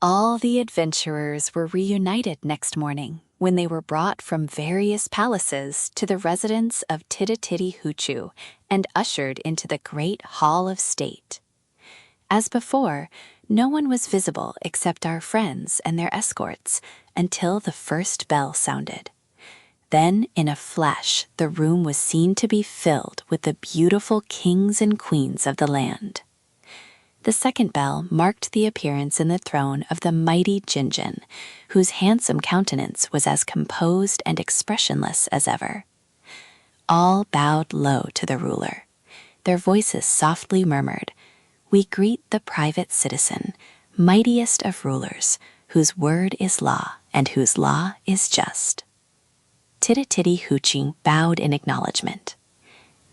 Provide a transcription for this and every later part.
All the adventurers were reunited next morning when they were brought from various palaces to the residence of Titty-Hoochoo and ushered into the great hall of state. As before, no one was visible except our friends and their escorts until the first bell sounded. Then, in a flash, the room was seen to be filled with the beautiful kings and queens of the land. The second bell marked the appearance in the throne of the mighty Jinjin, whose handsome countenance was as composed and expressionless as ever. All bowed low to the ruler. Their voices softly murmured, "We greet the private citizen, mightiest of rulers, whose word is law and whose law is just." Titty-Hoochoo bowed in acknowledgement.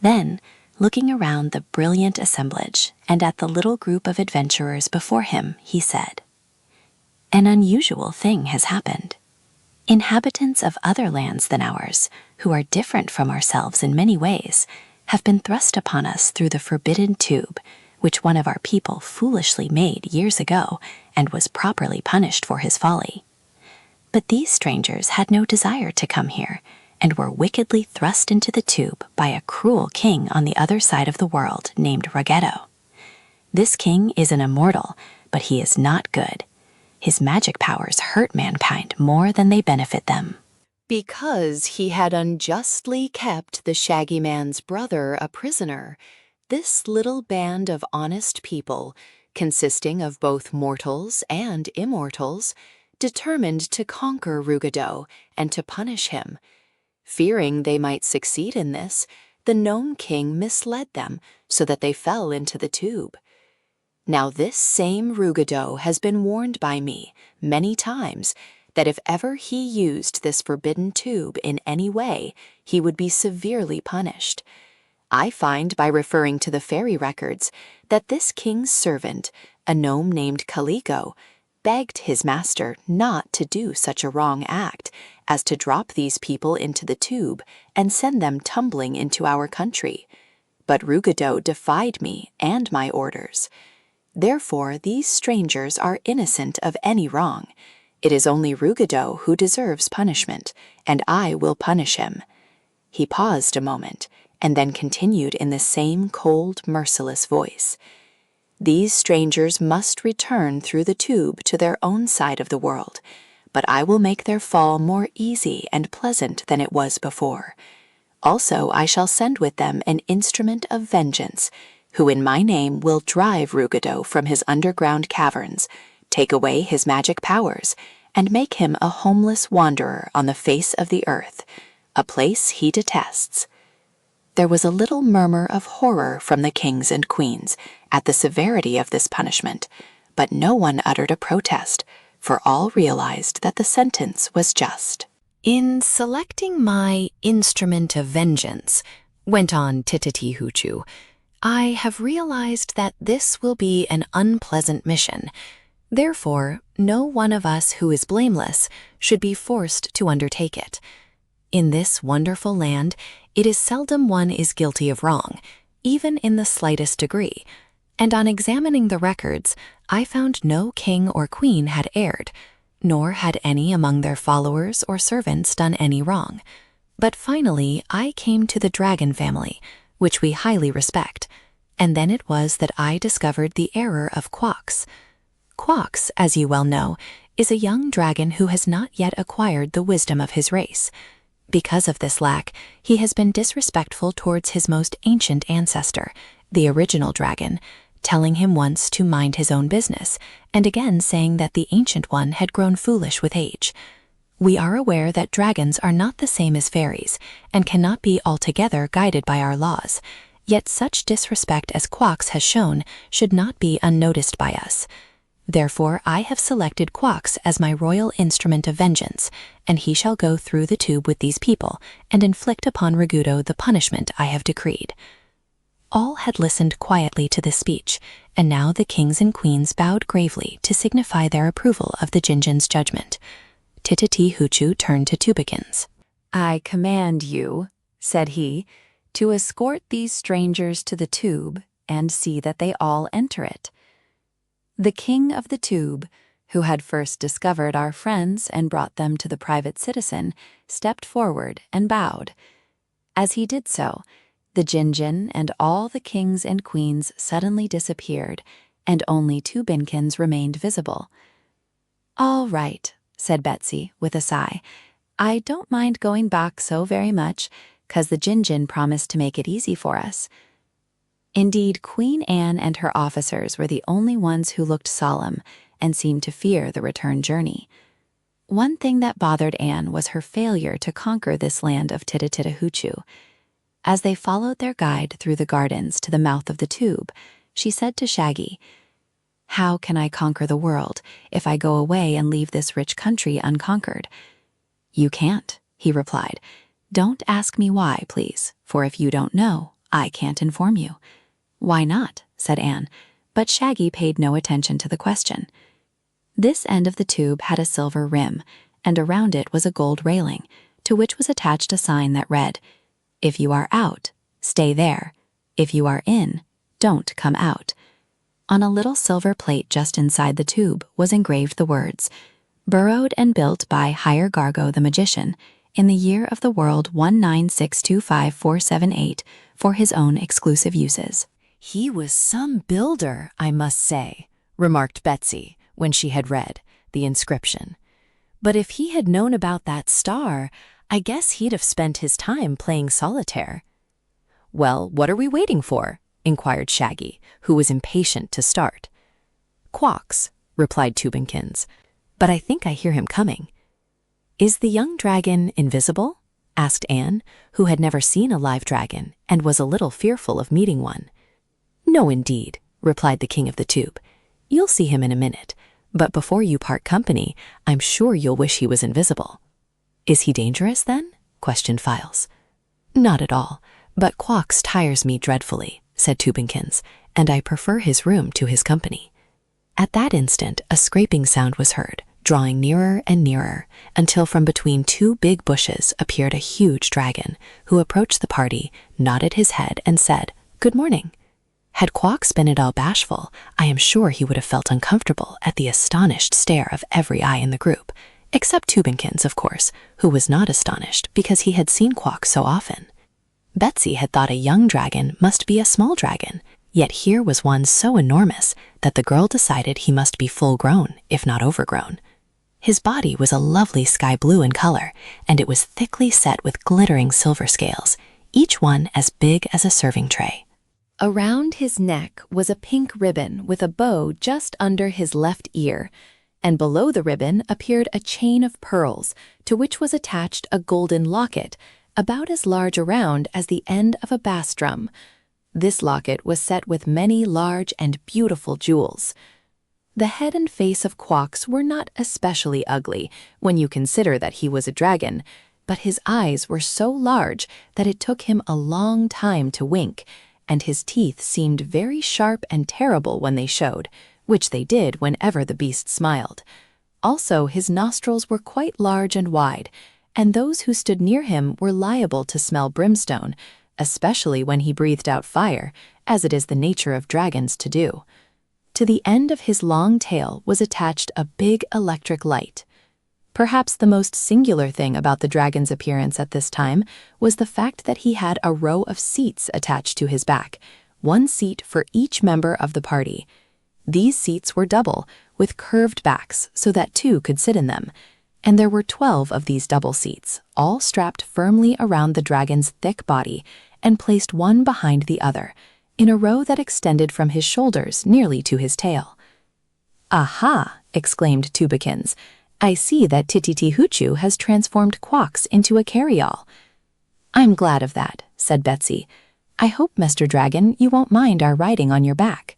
Then, looking around the brilliant assemblage and at the little group of adventurers before him, he said, "An unusual thing has happened. Inhabitants of other lands than ours, who are different from ourselves in many ways, have been thrust upon us through the forbidden tube, which one of our people foolishly made years ago and was properly punished for his folly. But these strangers had no desire to come here, and were wickedly thrust into the tube by a cruel king on the other side of the world named Ruggedo. This king is an immortal, but he is not good. His magic powers hurt mankind more than they benefit them." Because he had unjustly kept the Shaggy Man's brother a prisoner, this little band of honest people, consisting of both mortals and immortals, determined to conquer Ruggedo and to punish him. Fearing they might succeed in this, the Nome King misled them so that they fell into the tube. Now this same Ruggedo has been warned by me many times that if ever he used this forbidden tube in any way, he would be severely punished. I find by referring to the fairy records that this king's servant, a gnome named Calico, begged his master not to do such a wrong act as to drop these people into the tube and send them tumbling into our country. But Ruggedo defied me and my orders. Therefore, these strangers are innocent of any wrong. It is only Ruggedo who deserves punishment, and I will punish him." He paused a moment, and then continued in the same cold, merciless voice. "These strangers must return through the tube to their own side of the world, but I will make their fall more easy and pleasant than it was before. Also, I shall send with them an instrument of vengeance, who in my name will drive Ruggedo from his underground caverns, take away his magic powers, and make him a homeless wanderer on the face of the earth, a place he detests." There was a little murmur of horror from the kings and queens at the severity of this punishment, but no one uttered a protest, for all realized that the sentence was just. "In selecting my instrument of vengeance," went on Titty-Hoochoo, "I have realized that this will be an unpleasant mission. Therefore, no one of us who is blameless should be forced to undertake it. In this wonderful land, it is seldom one is guilty of wrong, even in the slightest degree, and on examining the records, I found no king or queen had erred, nor had any among their followers or servants done any wrong. But finally, I came to the dragon family, which we highly respect, and then it was that I discovered the error of Quox. Quox, as you well know, is a young dragon who has not yet acquired the wisdom of his race. Because of this lack, he has been disrespectful towards his most ancient ancestor, the original dragon, telling him once to mind his own business, and again saying that the ancient one had grown foolish with age. We are aware that dragons are not the same as fairies, and cannot be altogether guided by our laws, yet such disrespect as Quox has shown should not be unnoticed by us. Therefore, I have selected Quox as my royal instrument of vengeance, and he shall go through the tube with these people and inflict upon Ruggedo the punishment I have decreed." All had listened quietly to this speech, and now the kings and queens bowed gravely to signify their approval of the Jinjin's judgment. Titty-Hoochoo turned to Tubekins. "I command you," said he, "to escort these strangers to the tube and see that they all enter it." The king of the tube, who had first discovered our friends and brought them to the private citizen, stepped forward and bowed. As he did so, the Jinjin and all the kings and queens suddenly disappeared, and only 2 Binkins remained visible. "All right," said Betsy with a sigh. "I don't mind going back so very much, 'cause the Jinjin promised to make it easy for us." Indeed, Queen Anne and her officers were the only ones who looked solemn and seemed to fear the return journey. One thing that bothered Anne was her failure to conquer this land of Tititi-Hoochoo. As they followed their guide through the gardens to the mouth of the tube, she said to Shaggy, "How can I conquer the world if I go away and leave this rich country unconquered?" "You can't," he replied. "Don't ask me why, please, for if you don't know, I can't inform you." "Why not?" said Anne, but Shaggy paid no attention to the question. This end of the tube had a silver rim, and around it was a gold railing, to which was attached a sign that read, "If you are out, stay there. If you are in, don't come out." On a little silver plate just inside the tube was engraved the words, "Burrowed and built by Higher Gargo the Magician, in the year of the world 19625,478, for his own exclusive uses." "He was some builder, I must say," remarked Betsy when she had read the inscription. "But if he had known about that star, I guess he'd have spent his time playing solitaire." "Well, what are we waiting for?" inquired Shaggy, who was impatient to start. "Quawks," replied Tubinkins, "but I think I hear him coming." "Is the young dragon invisible?" asked Anne, who had never seen a live dragon and was a little fearful of meeting one. "No, indeed," replied the king of the tube. "You'll see him in a minute, but before you part company, I'm sure you'll wish he was invisible." "Is he dangerous, then?" questioned Files. "Not at all, but Quawks tires me dreadfully," said Tubinkins, "and I prefer his room to his company." At that instant, a scraping sound was heard, drawing nearer and nearer, until from between 2 big bushes appeared a huge dragon, who approached the party, nodded his head, and said, "Good morning." Had Quawks been at all bashful, I am sure he would have felt uncomfortable at the astonished stare of every eye in the group, except Tubinkins, of course, who was not astonished because he had seen Quawks so often. Betsy had thought a young dragon must be a small dragon, yet here was one so enormous that the girl decided he must be full-grown, if not overgrown. His body was a lovely sky blue in color, and it was thickly set with glittering silver scales, each one as big as a serving tray. Around his neck was a pink ribbon with a bow just under his left ear, and below the ribbon appeared a chain of pearls, to which was attached a golden locket, about as large around as the end of a bass drum. This locket was set with many large and beautiful jewels. The head and face of Quawks were not especially ugly when you consider that he was a dragon, but his eyes were so large that it took him a long time to wink, and his teeth seemed very sharp and terrible when they showed, which they did whenever the beast smiled. Also, his nostrils were quite large and wide, and those who stood near him were liable to smell brimstone, especially when he breathed out fire, as it is the nature of dragons to do. To the end of his long tail was attached a big electric light. Perhaps the most singular thing about the dragon's appearance at this time was the fact that he had a row of seats attached to his back, 1 seat for each member of the party. These seats were double, with curved backs so that 2 could sit in them, and there were 12 of these double seats, all strapped firmly around the dragon's thick body and placed one behind the other, in a row that extended from his shoulders nearly to his tail. "Aha!" exclaimed Tubikins. "I see that Tititi-Hoochoo has transformed Quawks into a carryall." "I'm glad of that," said Betsy. "I hope, Mr. Dragon, you won't mind our riding on your back."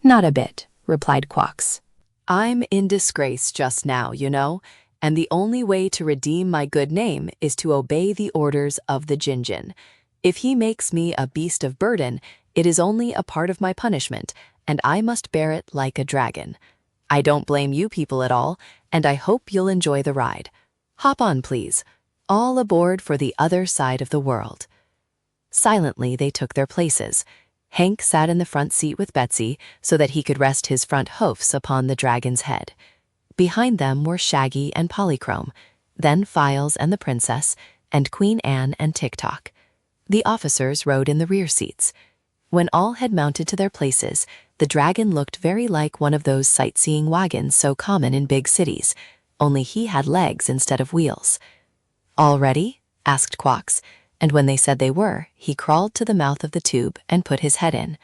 "Not a bit," replied Quawks. "I'm in disgrace just now, you know, and the only way to redeem my good name is to obey the orders of the Jinjin. If he makes me a beast of burden, it is only a part of my punishment, and I must bear it like a dragon. I don't blame you people at all, and I hope you'll enjoy the ride. Hop on, please. All aboard for the other side of the world." Silently, they took their places. Hank sat in the front seat with Betsy so that he could rest his front hoofs upon the dragon's head. Behind them were Shaggy and Polychrome, then Files and the Princess, and Queen Anne and Tik-Tok. The officers rode in the rear seats. When all had mounted to their places, the dragon looked very like one of those sightseeing wagons so common in big cities, only he had legs instead of wheels. "All ready?" asked Quox, and when they said they were, he crawled to the mouth of the tube and put his head in.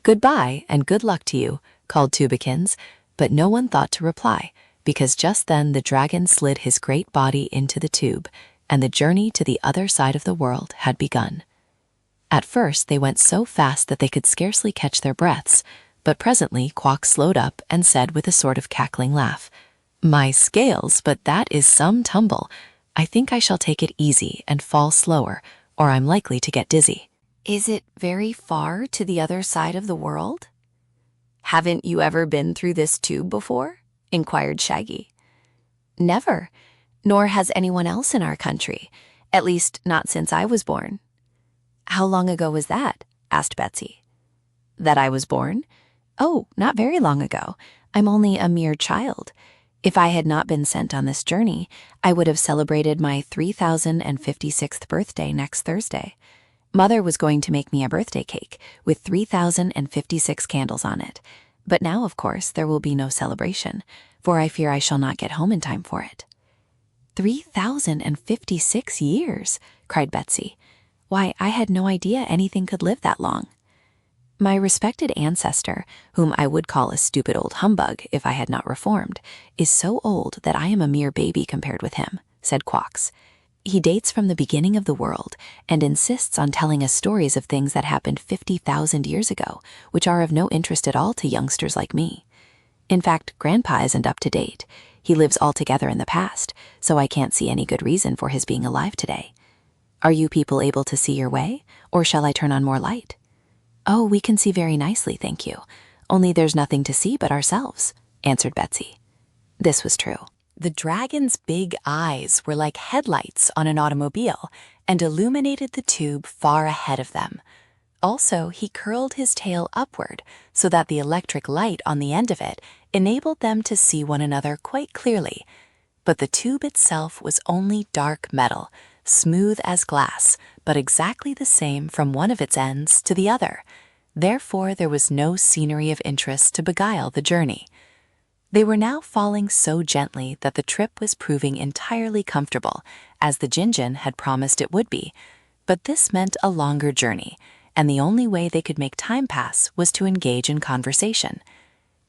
"Goodbye and good luck to you," called Tubekins, but no one thought to reply, because just then the dragon slid his great body into the tube, and the journey to the other side of the world had begun. At first they went so fast that they could scarcely catch their breaths, but presently Quox slowed up and said with a sort of cackling laugh, "My scales, but that is some tumble. I think I shall take it easy and fall slower, or I'm likely to get dizzy." Is it very far to the other side of the world? Haven't you ever been through this tube before? Inquired Shaggy. Never, nor has anyone else in our country, at least not since I was born. How long ago was that? Asked Betsy. That I was born? Oh, not very long ago. I'm only a mere child. If I had not been sent on this journey, I would have celebrated my 3056th birthday next Thursday. Mother was going to make me a birthday cake with 3056 candles on it. But now, of course, there will be no celebration, for I fear I shall not get home in time for it. 3056 years, cried Betsy. Why, I had no idea anything could live that long. My respected ancestor, whom I would call a stupid old humbug if I had not reformed, is so old that I am a mere baby compared with him, said Quox. He dates from the beginning of the world and insists on telling us stories of things that happened 50,000 years ago, which are of no interest at all to youngsters like me. In fact, Grandpa isn't up to date. He lives altogether in the past, so I can't see any good reason for his being alive today. Are you people able to see your way, or shall I turn on more light? Oh, we can see very nicely, thank you. Only there's nothing to see but ourselves, answered Betsy. This was true. The dragon's big eyes were like headlights on an automobile and illuminated the tube far ahead of them. Also, he curled his tail upward so that the electric light on the end of it enabled them to see one another quite clearly. But the tube itself was only dark metal, smooth as glass, but exactly the same from one of its ends to the other. Therefore, there was no scenery of interest to beguile the journey. They were now falling so gently that the trip was proving entirely comfortable, as the Jinjin had promised it would be. But this meant a longer journey, and the only way they could make time pass was to engage in conversation.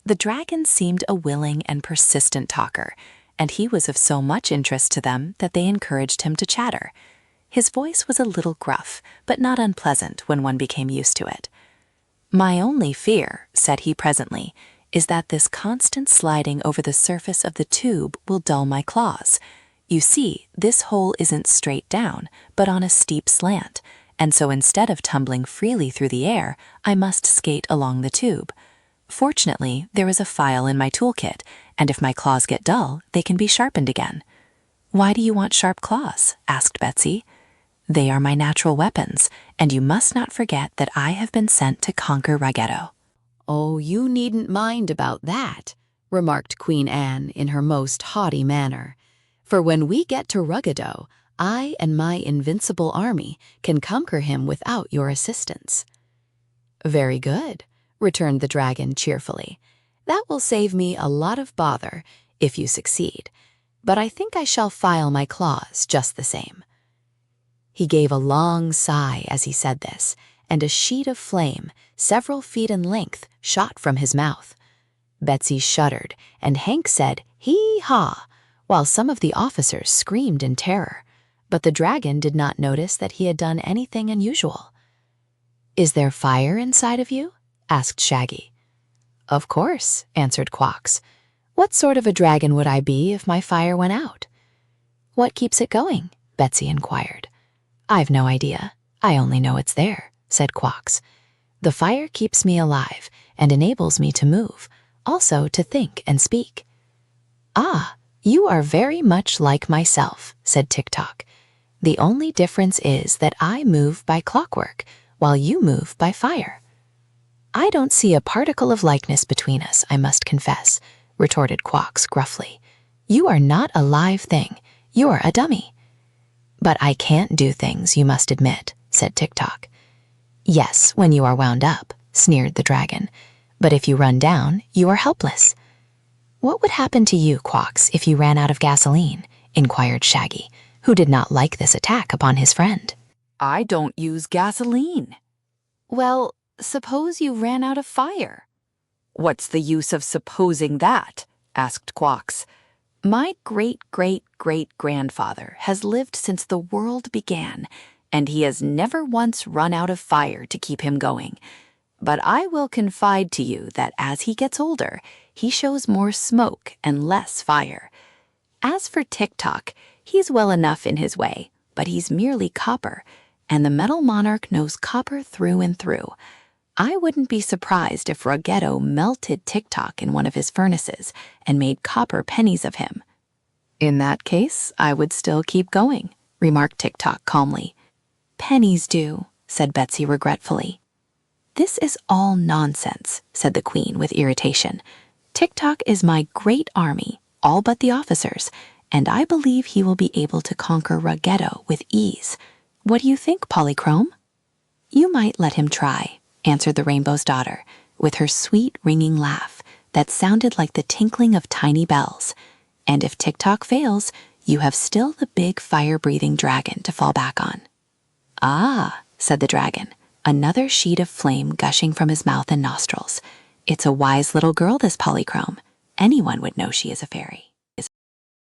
The dragon seemed a willing and persistent talker, and he was of so much interest to them that they encouraged him to chatter. His voice was a little gruff, but not unpleasant when one became used to it. "My only fear," said he presently, "is that this constant sliding over the surface of the tube will dull my claws. You see, this hole isn't straight down, but on a steep slant, and so instead of tumbling freely through the air, I must skate along the tube. Fortunately, there is a file in my toolkit, and if my claws get dull, they can be sharpened again." "Why do you want sharp claws?" asked Betsy. "They are my natural weapons, and you must not forget that I have been sent to conquer Raggetto." "Oh, you needn't mind about that," remarked Queen Anne in her most haughty manner. "For when we get to Ruggedo, I and my invincible army can conquer him without your assistance." "Very good," returned the dragon cheerfully. "That will save me a lot of bother if you succeed, but I think I shall file my claws just the same." He gave a long sigh as he said this, and a sheet of flame, several feet in length, shot from his mouth. Betsy shuddered, and Hank said, "Hee-haw," while some of the officers screamed in terror. But the dragon did not notice that he had done anything unusual. "Is there fire inside of you?" asked Shaggy. "Of course," answered Quox. "What sort of a dragon would I be if my fire went out?" "What keeps it going?" Betsy inquired. "I've no idea. I only know it's there," said Quox. "The fire keeps me alive and enables me to move, also to think and speak." "Ah, you are very much like myself," said Tik-Tok. "The only difference is that I move by clockwork, while you move by fire." "I don't see a particle of likeness between us, I must confess, retorted Quox gruffly. You are not a live thing. You're a dummy. But I can't do things, you must admit, said Tik-Tok. Yes, when you are wound up, sneered the dragon. But if you run down, you are helpless. What would happen to you, Quox, if you ran out of gasoline? Inquired Shaggy, who did not like this attack upon his friend. I don't use gasoline. Well, suppose you ran out of fire. What's the use of supposing that? Asked Quox. My great-great-great-grandfather has lived since the world began, and he has never once run out of fire to keep him going. But I will confide to you that as he gets older, he shows more smoke and less fire. As for Tik-Tok, he's well enough in his way, but he's merely copper, and the Metal Monarch knows copper through and through. I wouldn't be surprised if Ruggedo melted Tik-Tok in one of his furnaces and made copper pennies of him. In that case, I would still keep going, remarked Tik-Tok calmly. Pennies do, said Betsy regretfully. This is all nonsense, said the Queen with irritation. Tik-Tok is my great army, all but the officers, and I believe he will be able to conquer Ruggedo with ease. What do you think, Polychrome? You might let him try, answered the Rainbow's Daughter, with her sweet ringing laugh that sounded like the tinkling of tiny bells. And if Tik-Tok fails, you have still the big fire-breathing dragon to fall back on. Ah, said the dragon, another sheet of flame gushing from his mouth and nostrils. It's a wise little girl, this Polychrome. Anyone would know she is a fairy.